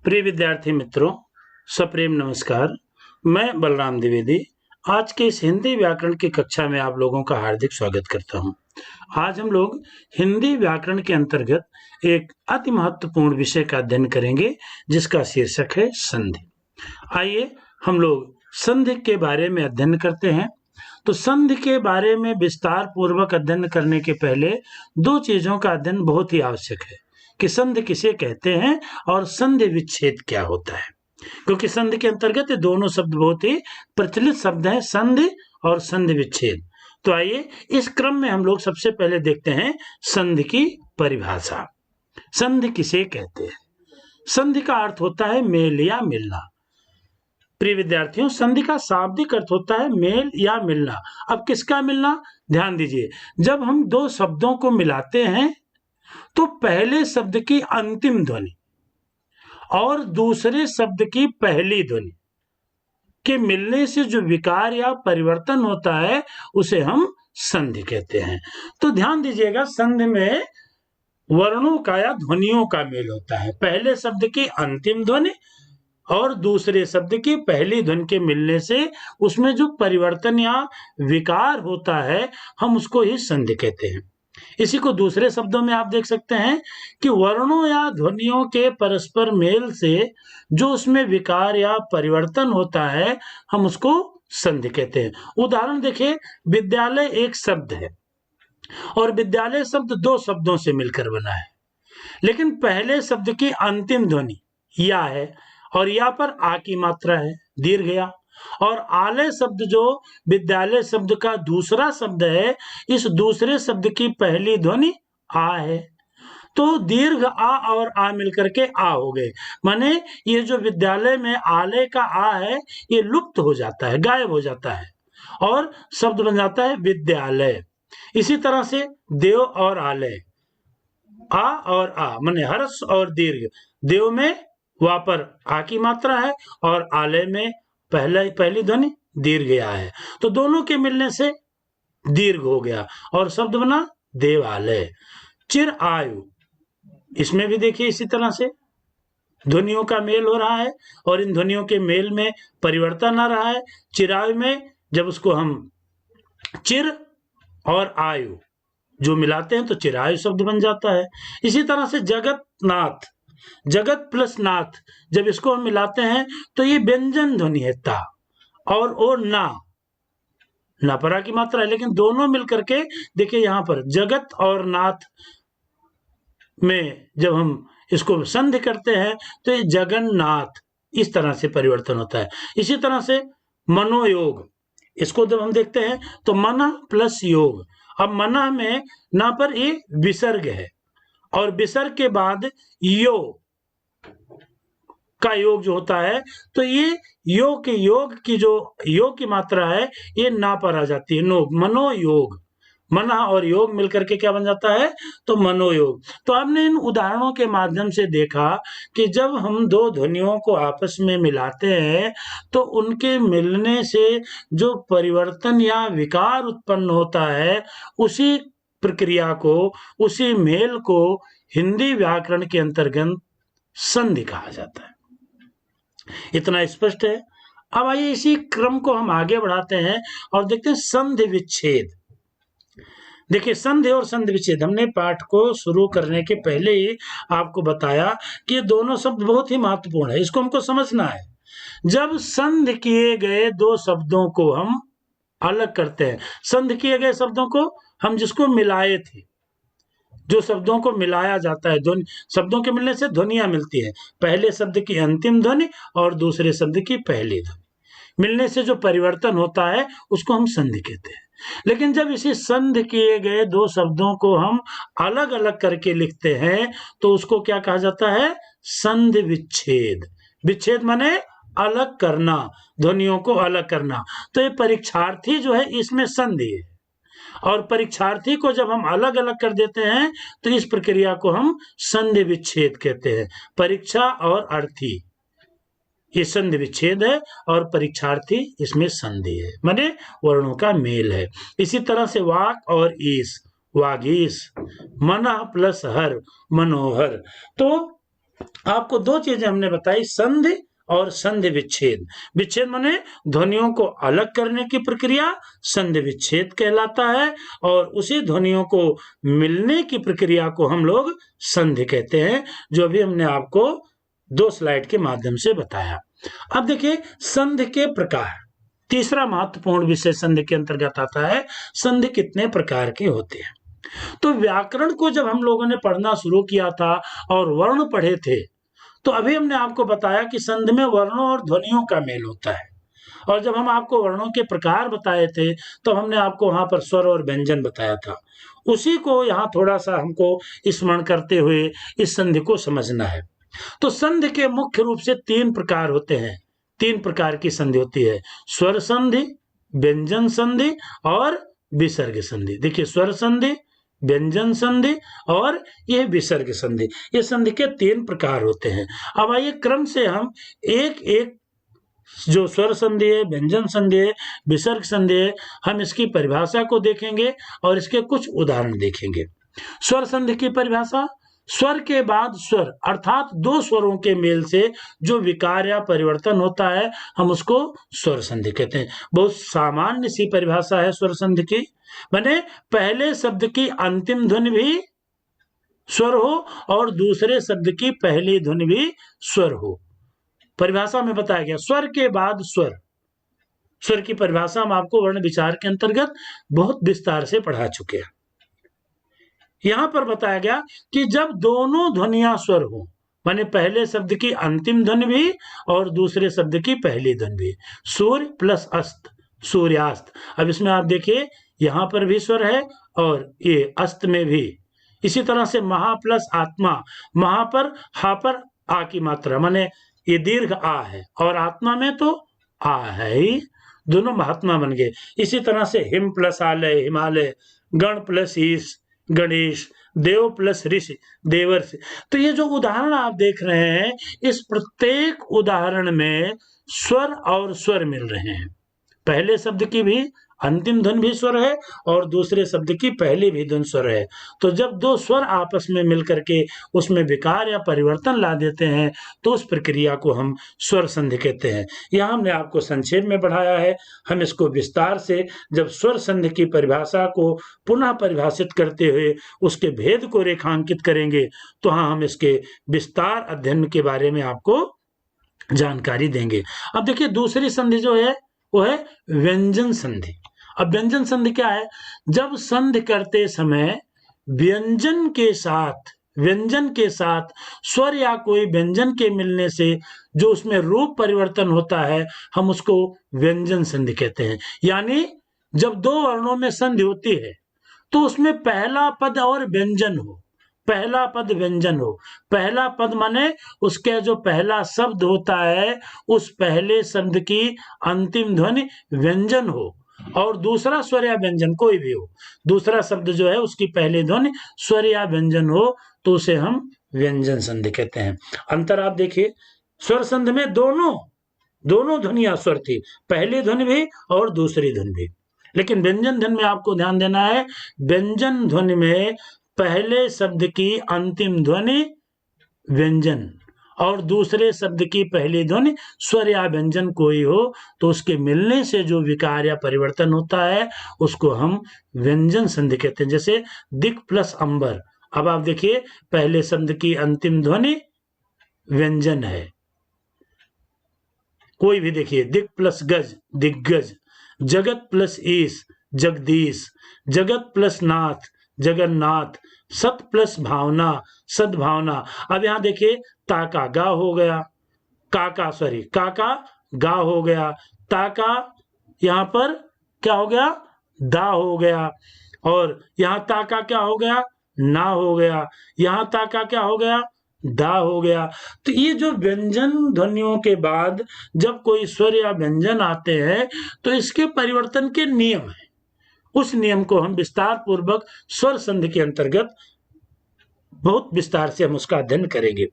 प्रिय विद्यार्थी मित्रों, सप्रेम नमस्कार। मैं बलराम द्विवेदी आज के इस हिंदी व्याकरण की कक्षा में आप लोगों का हार्दिक स्वागत करता हूं। आज हम लोग हिंदी व्याकरण के अंतर्गत एक अति महत्वपूर्ण विषय का अध्ययन करेंगे जिसका शीर्षक है संधि। आइए हम लोग संधि के बारे में अध्ययन करते हैं। तो संधि के बारे में विस्तार पूर्वक अध्ययन करने के पहले दो चीजों का अध्ययन बहुत ही आवश्यक है कि संधि किसे कहते हैं और संधि विच्छेद क्या होता है, क्योंकि संधि के अंतर्गत ये दोनों शब्द बहुत ही प्रचलित शब्द हैं, संधि और संधि विच्छेद। तो आइए इस क्रम में हम लोग सबसे पहले देखते हैं संधि की परिभाषा। संधि किसे कहते हैं? संधि का अर्थ होता है मेल या मिलना। प्रिय विद्यार्थियों, संधि का शाब्दिक अर्थ होता है मेल या मिलना। अब किसका मिलना? ध्यान दीजिए, जब हम दो शब्दों को मिलाते हैं तो पहले शब्द की अंतिम ध्वनि और दूसरे शब्द की पहली ध्वनि के मिलने से जो विकार या परिवर्तन होता है उसे हम संधि कहते हैं। तो ध्यान दीजिएगा, संधि में वर्णों का या ध्वनियों का मेल होता है। पहले शब्द की अंतिम ध्वनि और दूसरे शब्द की पहली ध्वनि के मिलने से उसमें जो परिवर्तन या विकार होता है हम उसको ही संधि कहते हैं। इसी को दूसरे शब्दों में आप देख सकते हैं कि वर्णों या ध्वनियों के परस्पर मेल से जो उसमें विकार या परिवर्तन होता है हम उसको संधि कहते हैं। उदाहरण देखिए, विद्यालय एक शब्द है और विद्यालय शब्द दो शब्दों से मिलकर बना है, लेकिन पहले शब्द की अंतिम ध्वनि या है और या पर आ की मात्रा है, दीर्घ या, और आलय शब्द जो विद्यालय शब्द का दूसरा शब्द है, इस दूसरे शब्द की पहली ध्वनि आ है। तो दीर्घ आ और आ मिलकर के आ हो गए, माने ये जो विद्यालय में आलय का आ है ये लुप्त हो जाता है, गायब हो जाता है और शब्द बन जाता है विद्यालय। इसी तरह से देव और आलय, आ और आ माने हर्ष और दीर्घ। देव में वहां पर आ की मात्रा है और आलय में पहली ध्वनि दीर्घ आ है, तो दोनों के मिलने से दीर्घ हो गया और शब्द बना देवालय। चिर आयु, इसमें भी देखिए इसी तरह से ध्वनियों का मेल हो रहा है और इन ध्वनियों के मेल में परिवर्तन आ रहा है। चिरायु में जब उसको हम चिर और आयु जो मिलाते हैं तो चिरायु शब्द बन जाता है। इसी तरह से जगत नाथ, जगत प्लस नाथ जब इसको हम मिलाते हैं तो ये व्यंजन ध्वनि है ता, और ओ ना परा की मात्रा है, लेकिन दोनों मिलकर के देखिए यहां पर जगत और नाथ में जब हम इसको संधि करते हैं तो ये जगन्नाथ, इस तरह से परिवर्तन होता है। इसी तरह से मनोयोग, इसको जब हम देखते हैं तो मना प्लस योग। अब मना में ना पर ये विसर्ग है और विसर्ग के बाद यो का योग जो होता है तो ये योग की जो योग की मात्रा है ये ना पर आ जाती है, नो, मनोयोग। मना और योग मिलकर के क्या बन जाता है? तो मनोयोग। तो हमने इन उदाहरणों के माध्यम से देखा कि जब हम दो ध्वनियों को आपस में मिलाते हैं तो उनके मिलने से जो परिवर्तन या विकार उत्पन्न होता है उसी प्रक्रिया को, उसी मेल को हिंदी व्याकरण के अंतर्गत संधि कहा जाता है। इतना स्पष्ट है। अब आइए इसी क्रम को हम आगे बढ़ाते हैं और देखते हैं संधि विच्छेद। देखिए, संधि और संधि विच्छेद, हमने पाठ को शुरू करने के पहले ही आपको बताया कि ये दोनों शब्द बहुत ही महत्वपूर्ण है, इसको हमको समझना है। जब संधि किए गए दो शब्दों को हम अलग करते हैं, संधि किए गए शब्दों को हम जिसको मिलाए थे, जो शब्दों को मिलाया जाता है, ध्वनि, शब्दों के मिलने से ध्वनियां मिलती है, पहले शब्द की अंतिम ध्वनि और दूसरे शब्द की पहली ध्वनि मिलने से जो परिवर्तन होता है उसको हम संधि कहते हैं। लेकिन जब इसी संधि किए गए दो शब्दों को हम अलग अलग करके लिखते हैं तो उसको क्या कहा जाता है? संधि विच्छेद। विच्छेद माने अलग करना, ध्वनियों को अलग करना। तो ये परीक्षार्थी जो है इसमें संधि है, और परीक्षार्थी को जब हम अलग अलग कर देते हैं तो इस प्रक्रिया को हम संधि विच्छेद कहते हैं। परीक्षा और अर्थी ये संधि विच्छेद है और परीक्षार्थी इसमें संधि है, माने वर्णों का मेल है। इसी तरह से वाक और ईश, वागीश, मना प्लस हर, मनोहर। तो आपको दो चीजें हमने बताई, संधि और संधि विच्छेद। विच्छेद माने ध्वनियों को अलग करने की प्रक्रिया संधि विच्छेद कहलाता है, और उसी ध्वनियों को मिलने की प्रक्रिया को हम लोग संधि कहते हैं, जो भी हमने आपको 2 स्लाइड के माध्यम से बताया। अब देखिए संधि के प्रकार, तीसरा महत्वपूर्ण विषय संधि के अंतर्गत आता है, संधि कितने प्रकार के होते हैं। तो व्याकरण को जब हम लोगों ने पढ़ना शुरू किया था और वर्ण पढ़े थे, तो अभी हमने आपको बताया कि संधि में वर्णों और ध्वनियों का मेल होता है, और जब हम आपको वर्णों के प्रकार बताए थे तो हमने आपको वहां पर स्वर और व्यंजन बताया था। उसी को यहाँ थोड़ा सा हमको स्मरण करते हुए इस संधि को समझना है। तो संधि के मुख्य रूप से 3 प्रकार होते हैं, 3 प्रकार की संधि होती है, स्वर संधि, व्यंजन संधि और विसर्ग संधि। देखिए स्वर संधि, व्यंजन संधि और यह विसर्ग संधि, ये संधि के 3 प्रकार होते हैं। अब आइए क्रम से हम एक एक जो स्वर संधि है, व्यंजन संधि है, विसर्ग संधि है, हम इसकी परिभाषा को देखेंगे और इसके कुछ उदाहरण देखेंगे। स्वर संधि की परिभाषा, स्वर के बाद स्वर अर्थात 2 स्वरों के मेल से जो विकार या परिवर्तन होता है हम उसको स्वर संधि कहते हैं। बहुत सामान्य सी परिभाषा है स्वर संधि की, माने पहले शब्द की अंतिम ध्वनि भी स्वर हो और दूसरे शब्द की पहली ध्वनि भी स्वर हो। परिभाषा में बताया गया स्वर के बाद स्वर। स्वर की परिभाषा हम आपको वर्ण विचार के अंतर्गत बहुत विस्तार से पढ़ा चुके हैं। यहां पर बताया गया कि जब दोनों ध्वनियां स्वर हो, माने पहले शब्द की अंतिम ध्वनि भी और दूसरे शब्द की पहली ध्वनि भी। सूर्य प्लस अस्त, सूर्यास्त। अब इसमें आप देखिए यहां पर भी स्वर है और ये अस्त में भी। इसी तरह से महा प्लस आत्मा, महा पर हा पर आ की मात्रा, माने ये दीर्घ आ है और आत्मा में तो आ है ही, दोनों महात्मा बन गए। इसी तरह से हिम प्लस आलय, हिमालय, गण प्लस ईश, गणेश, देव प्लस ऋषि, देवर्षि। तो ये जो उदाहरण आप देख रहे हैं, इस प्रत्येक उदाहरण में स्वर और स्वर मिल रहे हैं। पहले शब्द की भी अंतिम ध्वनि भी स्वर है और दूसरे शब्द की पहली भी ध्वनि स्वर है। तो जब 2 स्वर आपस में मिलकर के उसमें विकार या परिवर्तन ला देते हैं तो उस प्रक्रिया को हम स्वर संधि कहते हैं। यह हमने आपको संक्षेप में पढ़ाया है। हम इसको विस्तार से जब स्वर संधि की परिभाषा को पुनः परिभाषित करते हुए उसके भेद को रेखांकित करेंगे तो हाँ, हम इसके विस्तार अध्ययन के बारे में आपको जानकारी देंगे। अब देखिए दूसरी संधि जो है वो है व्यंजन संधि। अब व्यंजन संधि क्या है, जब संधि करते समय व्यंजन के साथ स्वर या कोई व्यंजन के मिलने से जो उसमें रूप परिवर्तन होता है हम उसको व्यंजन संधि कहते हैं। यानी जब 2 वर्णों में संधि होती है तो उसमें पहला पद और व्यंजन हो, पहला पद व्यंजन हो। पहला पद माने उसके जो पहला शब्द होता है उस पहले शब्द की अंतिम ध्वनि व्यंजन हो, और दूसरा स्वर या व्यंजन कोई भी हो, दूसरा शब्द जो है उसकी पहली ध्वनि स्वर या व्यंजन हो तो उसे हम व्यंजन संधि कहते हैं। अंतर आप देखिए, स्वर संधि में दोनों ध्वनियां स्वर थी, पहली ध्वनि भी और दूसरी ध्वनि भी। लेकिन व्यंजन ध्वनि में आपको ध्यान देना है, व्यंजन ध्वनि में पहले शब्द की अंतिम ध्वनि व्यंजन और दूसरे शब्द की पहली ध्वनि स्वर या व्यंजन कोई हो तो उसके मिलने से जो विकार या परिवर्तन होता है उसको हम व्यंजन संधि कहते हैं। जैसे दिक प्लस अंबर, अब आप देखिए पहले शब्द की अंतिम ध्वनि व्यंजन है, कोई भी देखिए, दिक प्लस गज, दिग्गज, जगत प्लस ईश, जगदीश, जगत प्लस नाथ, जगन्नाथ, सत प्लस भावना, सद्भावना। अब यहां देखिए ताका गा हो गया, काका गा हो गया, ताका यहां पर क्या हो गया, दा हो गया, और यहां ताका क्या हो गया, ना हो गया, यहां ताका क्या हो गया, दा हो गया। तो ये जो व्यंजन ध्वनियों के बाद जब कोई स्वर या व्यंजन आते हैं तो इसके परिवर्तन के नियम है, उस नियम को हम विस्तार पूर्वक स्वर संधि के अंतर्गत बहुत विस्तार से हम उसका अध्ययन करेंगे।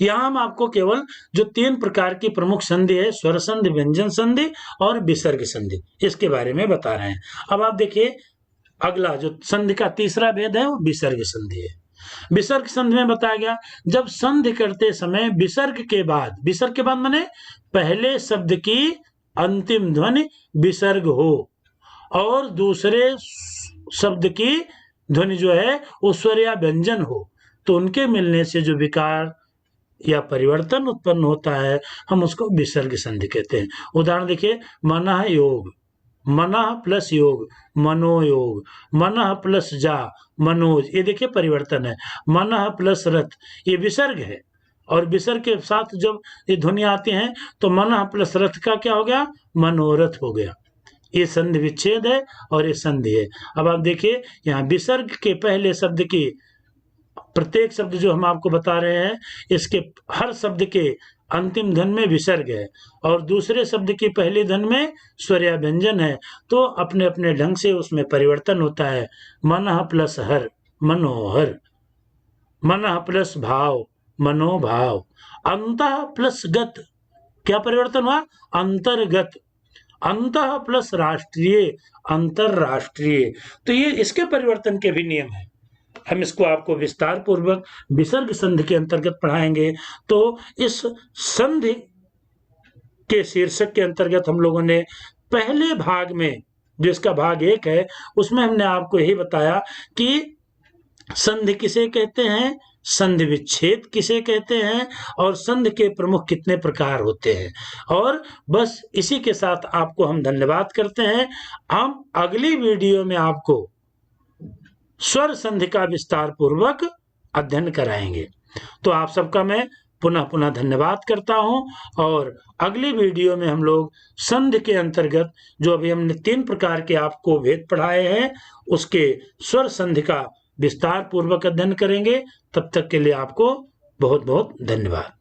यहां हम आपको केवल जो 3 प्रकार की प्रमुख संधि है, स्वर संधि, व्यंजन संधि और विसर्ग संधि, इसके बारे में बता रहे हैं। अब आप देखिए अगला जो संधि का तीसरा भेद है वो विसर्ग संधि है। विसर्ग संधि में बताया गया जब संधि करते समय विसर्ग के बाद माने पहले शब्द की अंतिम ध्वनि विसर्ग हो और दूसरे शब्द की ध्वनि जो है वो स्वर या व्यंजन हो, तो उनके मिलने से जो विकार या परिवर्तन उत्पन्न होता है हम उसको विसर्ग संधि कहते हैं। उदाहरण देखिए, मनः योग, मनः प्लस योग मनोयोग, मनः प्लस जा मनोज, ये देखिए परिवर्तन है। मनः प्लस रथ ये विसर्ग है और विसर्ग के साथ जब ये ध्वनि आती हैं तो मनः प्लस रथ का क्या हो गया, मनोरथ हो गया। ये संधि विच्छेद है और ये संधि है। अब आप देखिए यहाँ विसर्ग के पहले शब्द की प्रत्येक शब्द जो हम आपको बता रहे हैं इसके हर शब्द के अंतिम ध्वनि में विसर्ग है और दूसरे शब्द की पहली ध्वनि में स्वर या व्यंजन है, तो अपने अपने ढंग से उसमें परिवर्तन होता है। मनः प्लस हर मनोहर, मनः प्लस भाव मनोभाव, अंतः प्लस गत क्या परिवर्तन हुआ, अंतर्गत, अंतः प्लस राष्ट्रीय अंतरराष्ट्रीय, तो ये इसके परिवर्तन के भी नियम है। हम इसको आपको विस्तार पूर्वक विसर्ग संधि के अंतर्गत पढ़ाएंगे। तो इस संधि के शीर्षक के अंतर्गत हम लोगों ने पहले भाग में जो इसका भाग 1 है उसमें हमने आपको यही बताया कि संधि किसे कहते हैं, संधि विच्छेद किसे कहते हैं और संधि के प्रमुख कितने प्रकार होते हैं। और बस इसी के साथ आपको हम धन्यवाद करते हैं। हम अगली वीडियो में आपको स्वर संधि का विस्तार पूर्वक अध्ययन कराएंगे। तो आप सबका मैं पुनः पुनः धन्यवाद करता हूं और अगली वीडियो में हम लोग संधि के अंतर्गत जो अभी हमने 3 प्रकार के आपको भेद पढ़ाए हैं उसके स्वर संधि का विस्तार पूर्वक अध्ययन करेंगे। तब तक के लिए आपको बहुत बहुत धन्यवाद।